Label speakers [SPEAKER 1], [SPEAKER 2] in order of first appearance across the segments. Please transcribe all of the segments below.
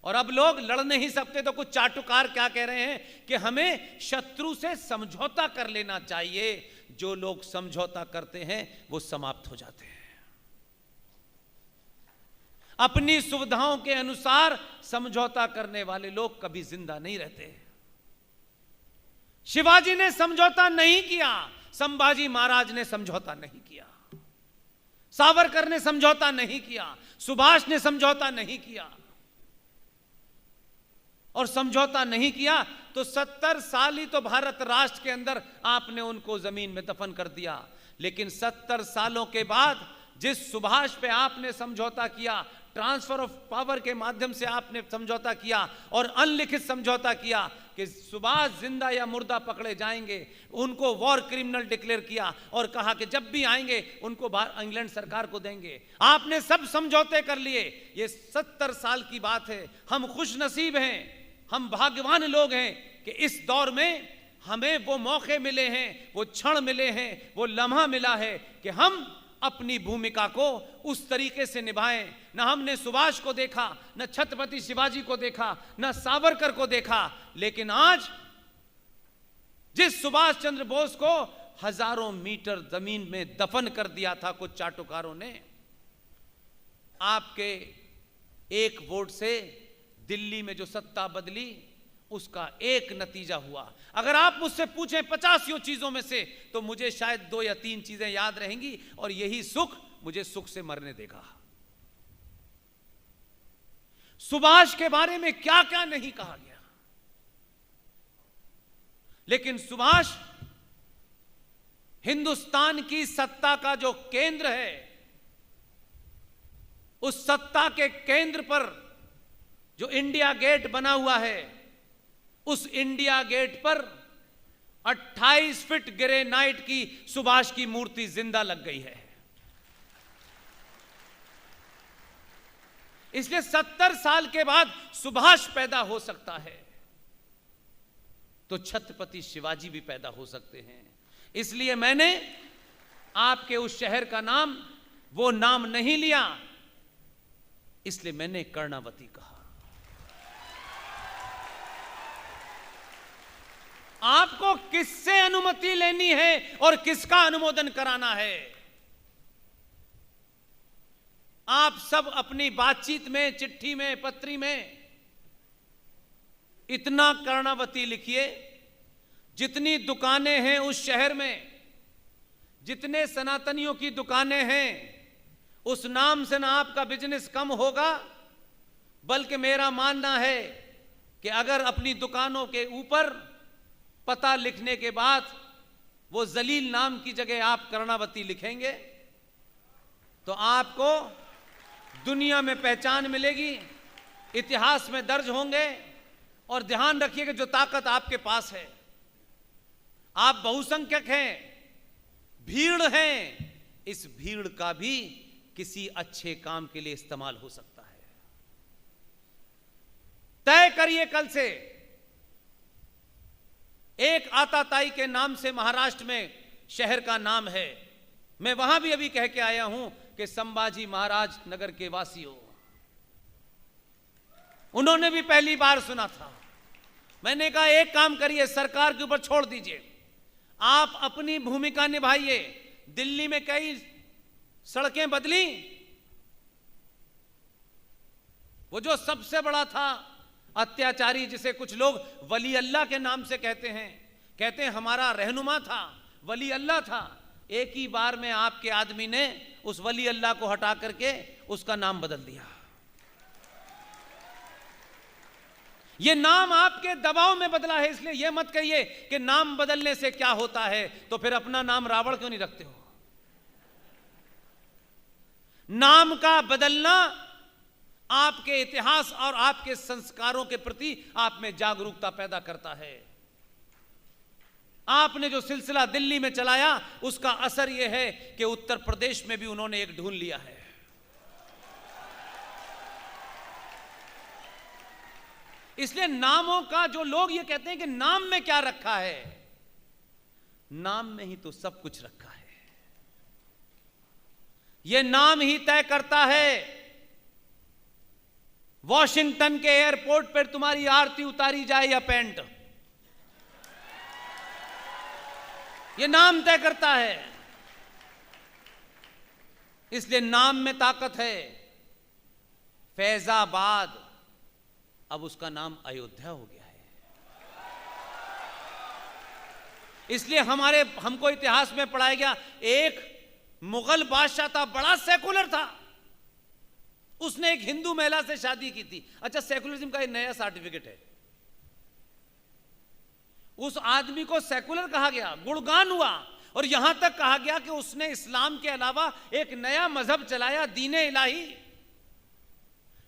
[SPEAKER 1] और अब लोग लड़ नहीं सकते तो कुछ चाटुकार क्या कह रहे हैं कि हमें शत्रु से समझौता कर लेना चाहिए। जो लोग समझौता करते हैं वो समाप्त हो जाते हैं। अपनी सुविधाओं के अनुसार समझौता करने वाले लोग कभी जिंदा नहीं रहते। शिवाजी ने समझौता नहीं किया, संभाजी महाराज ने समझौता नहीं किया, सावरकर ने समझौता नहीं किया, सुभाष ने समझौता नहीं किया। और समझौता नहीं किया तो 70 साल ही तो भारत राष्ट्र के अंदर आपने उनको जमीन में दफन कर दिया। लेकिन 70 सालों के बाद जिस सुभाष पे आपने समझौता किया, ट्रांसफर ऑफ पावर के माध्यम से आपने समझौता किया और अनलिखित समझौता किया कि सुभाष जिंदा या मुर्दा पकड़े जाएंगे, उनको वॉर क्रिमिनल डिक्लेयर किया और कहा कि जब भी आएंगे उनको इंग्लैंड सरकार को देंगे। आपने सब समझौते कर लिए। ये 70 साल की बात है। हम खुश नसीब हैं, हम भाग्यवान लोग हैं कि इस दौर में हमें वो मौके मिले हैं, वो क्षण मिले हैं, वो लम्हा मिला है कि हम अपनी भूमिका को उस तरीके से निभाएं। न हमने सुभाष को देखा, न छत्रपति शिवाजी को देखा, न सावरकर को देखा, लेकिन आज जिस सुभाष चंद्र बोस को हजारों मीटर जमीन में दफन कर दिया था कुछ चाटुकारों ने, आपके एक वोट से दिल्ली में जो सत्ता बदली उसका एक नतीजा हुआ। अगर आप मुझसे पूछें 50 चीजों में से तो मुझे शायद 2 या 3 चीजें याद रहेंगी और यही सुख मुझे सुख से मरने देगा। सुभाष के बारे में क्या क्या नहीं कहा गया, लेकिन सुभाष हिंदुस्तान की सत्ता का जो केंद्र है, उस सत्ता के केंद्र पर जो इंडिया गेट बना हुआ है, उस इंडिया गेट पर 28 फीट ग्रेनाइट की सुभाष की मूर्ति जिंदा लग गई है। इसलिए 70 साल के बाद सुभाष पैदा हो सकता है तो छत्रपति शिवाजी भी पैदा हो सकते हैं। इसलिए मैंने आपके उस शहर का नाम वो नाम नहीं लिया, इसलिए मैंने कर्णावती कहा। आपको किससे अनुमति लेनी है और किसका अनुमोदन कराना है? आप सब अपनी बातचीत में, चिट्ठी में, पत्री में इतना कर्णावती लिखिए, जितनी दुकानें हैं उस शहर में, जितने सनातनियों की दुकानें हैं, उस नाम से ना आपका बिजनेस कम होगा, बल्कि मेरा मानना है कि अगर अपनी दुकानों के ऊपर पता लिखने के बाद वो जलील नाम की जगह आप कर्णावती लिखेंगे तो आपको दुनिया में पहचान मिलेगी, इतिहास में दर्ज होंगे। और ध्यान रखिए कि जो ताकत आपके पास है, आप बहुसंख्यक हैं, भीड़ हैं, इस भीड़ का भी किसी अच्छे काम के लिए इस्तेमाल हो सकता है। तय करिए कल से, एक आताताई के नाम से महाराष्ट्र में शहर का नाम है। मैं वहां भी अभी कह के आया हूं कि संभाजी महाराज नगर के वासियों, उन्होंने भी पहली बार सुना था। मैंने कहा एक काम करिए, सरकार के ऊपर छोड़ दीजिए, आप अपनी भूमिका निभाइए। दिल्ली में कई सड़कें बदली, वो जो सबसे बड़ा था अत्याचारी, जिसे कुछ लोग वली अल्लाह के नाम से कहते हैं हमारा रहनुमा था, वली अल्लाह था, एक ही बार में आपके आदमी ने उस वली अल्लाह को हटा करके उसका नाम बदल दिया। ये नाम आपके दबाव में बदला है, इसलिए यह मत कहिए कि नाम बदलने से क्या होता है, तो फिर अपना नाम रावण क्यों नहीं रखते हो? नाम का बदलना आपके इतिहास और आपके संस्कारों के प्रति आप में जागरूकता पैदा करता है। आपने जो सिलसिला दिल्ली में चलाया उसका असर यह है कि उत्तर प्रदेश में भी उन्होंने एक ढूंढ लिया है। इसलिए नामों का जो लोग ये कहते हैं कि नाम में क्या रखा है, नाम में ही तो सब कुछ रखा है। यह नाम ही तय करता है वॉशिंगटन के एयरपोर्ट पर तुम्हारी आरती उतारी जाए या पैंट, यह नाम तय करता है। इसलिए नाम में ताकत है। फैजाबाद अब उसका नाम अयोध्या हो गया है। इसलिए हमको इतिहास में पढ़ाया गया, एक मुगल बादशाह था, बड़ा सेकुलर था, उसने एक हिंदू महिला से शादी की थी। अच्छा, सेकुलरिज्म का एक नया सर्टिफिकेट है। उस आदमी को सेकुलर कहा गया, गुणगान हुआ, और यहां तक कहा गया कि उसने इस्लाम के अलावा एक नया मजहब चलाया, दीने इलाही।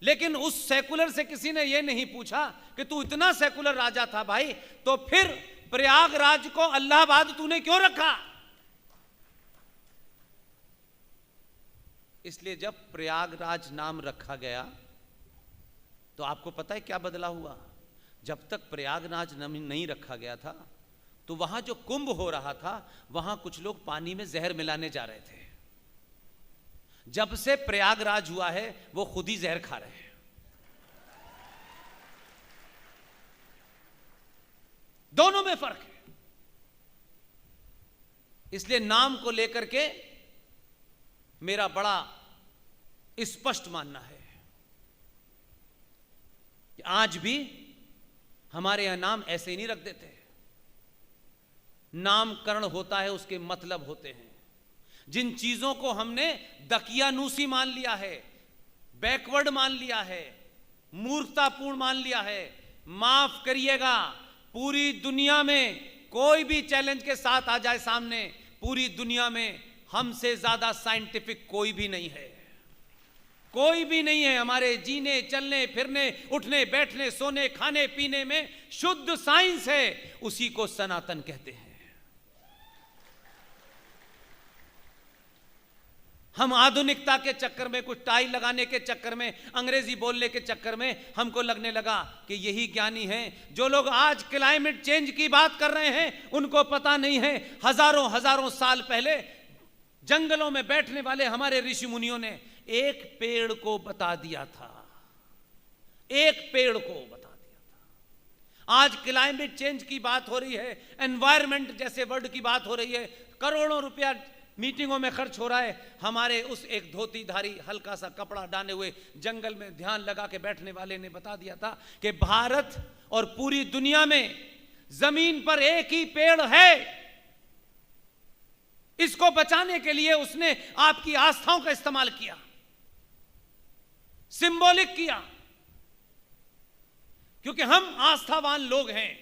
[SPEAKER 1] लेकिन उस सेकुलर से किसी ने यह नहीं पूछा कि तू इतना सेकुलर राजा था भाई, तो फिर प्रयागराज को अल्लाहाबाद तूने क्यों रखा? इसलिए जब प्रयागराज नाम रखा गया तो आपको पता है क्या बदला हुआ? जब तक प्रयागराज नाम नहीं रखा गया था तो वहां जो कुंभ हो रहा था, वहां कुछ लोग पानी में जहर मिलाने जा रहे थे। जब से प्रयागराज हुआ है वो खुद ही जहर खा रहे हैं। दोनों में फर्क है। इसलिए नाम को लेकर के मेरा बड़ा स्पष्ट मानना है कि आज भी हमारे यहां नाम ऐसे ही नहीं रख देते। नामकरण होता है, उसके मतलब होते हैं। जिन चीजों को हमने दकियानूसी मान लिया है, बैकवर्ड मान लिया है, मूर्खतापूर्ण मान लिया है, माफ करिएगा, पूरी दुनिया में कोई भी चैलेंज के साथ आ जाए सामने, पूरी दुनिया में हमसे ज्यादा साइंटिफिक कोई भी नहीं है। कोई भी नहीं है। हमारे जीने, चलने, फिरने, उठने, बैठने, सोने, खाने, पीने में शुद्ध साइंस है, उसी को सनातन कहते हैं। हम आधुनिकता के चक्कर में, कुछ टाई लगाने के चक्कर में, अंग्रेजी बोलने के चक्कर में हमको लगने लगा कि यही ज्ञानी हैं। जो लोग आज क्लाइमेट चेंज की बात कर रहे हैं उनको पता नहीं है, हजारों हजारों साल पहले जंगलों में बैठने वाले हमारे ऋषि मुनियों ने एक पेड़ को बता दिया था। एक पेड़ को बता दिया था। आज क्लाइमेट चेंज की बात हो रही है, एनवायरमेंट जैसे वर्ड की बात हो रही है, करोड़ों रुपया मीटिंगों में खर्च हो रहा है। हमारे उस एक धोतीधारी हल्का सा कपड़ा डाले हुए जंगल में ध्यान लगा के बैठने वाले ने बता दिया था कि भारत और पूरी दुनिया में जमीन पर एक ही पेड़ है। इसको बचाने के लिए उसने आपकी आस्थाओं का इस्तेमाल किया, सिंबॉलिक किया, क्योंकि हम आस्थावान लोग हैं।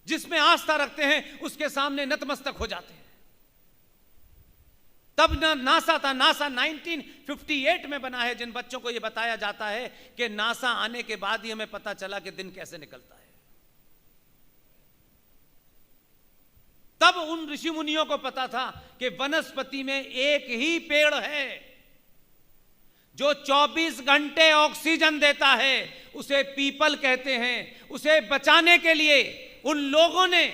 [SPEAKER 1] जिसमें आस्था रखते हैं उसके सामने नतमस्तक हो जाते हैं। तब नासा था, नासा 1958 में बना है। जिन बच्चों को यह बताया जाता है कि नासा आने के बाद ही हमें पता चला कि दिन कैसे निकलता है, तब उन ऋषि मुनियों को पता था कि वनस्पति में एक ही पेड़ है जो 24 घंटे ऑक्सीजन देता है, उसे पीपल कहते हैं। उसे बचाने के लिए उन लोगों ने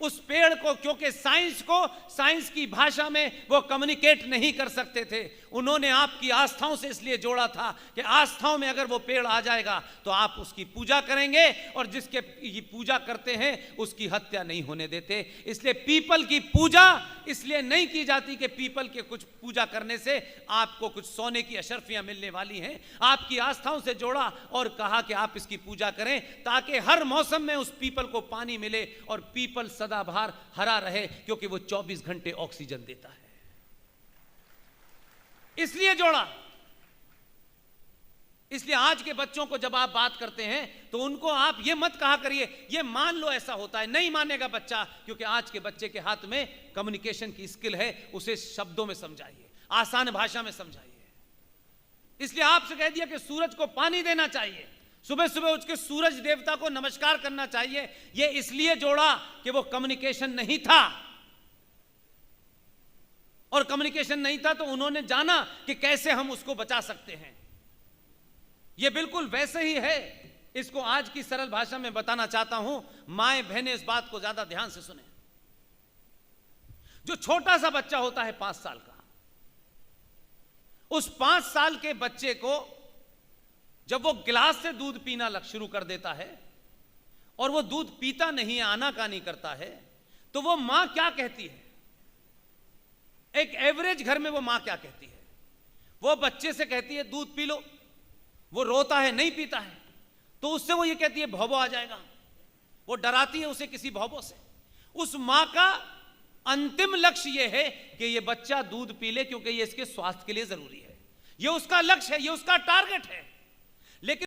[SPEAKER 1] उस पेड़ को, क्योंकि साइंस की भाषा में वो कम्युनिकेट नहीं कर सकते थे, उन्होंने आपकी आस्थाओं से इसलिए जोड़ा था कि आस्थाओं में अगर वो पेड़ आ जाएगा तो आप उसकी पूजा करेंगे, और जिसके ये पूजा करते हैं उसकी हत्या नहीं होने देते। इसलिए पीपल की पूजा इसलिए नहीं की जाती कि पीपल के कुछ पूजा करने से आपको कुछ सोने की अशर्फियां मिलने वाली हैं। आपकी आस्थाओं से जोड़ा और कहा कि आप इसकी पूजा करें ताकि हर मौसम में उस पीपल को पानी मिले और पीपल सदाबहार हरा रहे, क्योंकि वो 24 घंटे ऑक्सीजन देता है। इसलिए जोड़ा। इसलिए आज के बच्चों को जब आप बात करते हैं तो उनको आप ये मत कहा करिए ये मान लो ऐसा होता है, नहीं मानेगा बच्चा, क्योंकि आज के बच्चे के हाथ में कम्युनिकेशन की स्किल है। उसे शब्दों में समझाइए, आसान भाषा में समझाइए। इसलिए आपसे कह दिया कि सूरज को पानी देना चाहिए, सुबह सुबह उठ के सूरज देवता को नमस्कार करना चाहिए। यह इसलिए जोड़ा कि वो कम्युनिकेशन नहीं था, और कम्युनिकेशन नहीं था तो उन्होंने जाना कि कैसे हम उसको बचा सकते हैं। यह बिल्कुल वैसे ही है। इसको आज की सरल भाषा में बताना चाहता हूं, माएं बहनें इस बात को ज्यादा ध्यान से सुने। जो छोटा सा बच्चा होता है 5 साल का, उस 5 साल के बच्चे को जब वो गिलास से दूध पीना शुरू कर देता है और वो दूध पीता नहीं है, आनाकानी करता है, तो वो मां क्या कहती है? एक एवरेज घर में वो मां क्या कहती है? वो बच्चे से कहती है दूध पी लो, वो रोता है, नहीं पीता है, तो उससे वो ये कहती है भौबो आ जाएगा, वो डराती है उसे किसी भौबो से। उस मां का अंतिम लक्ष्य ये है कि ये बच्चा दूध पी ले, क्योंकि ये इसके स्वास्थ्य के लिए जरूरी है, ये उसका लक्ष्य है, ये उसका टारगेट है। लेकिन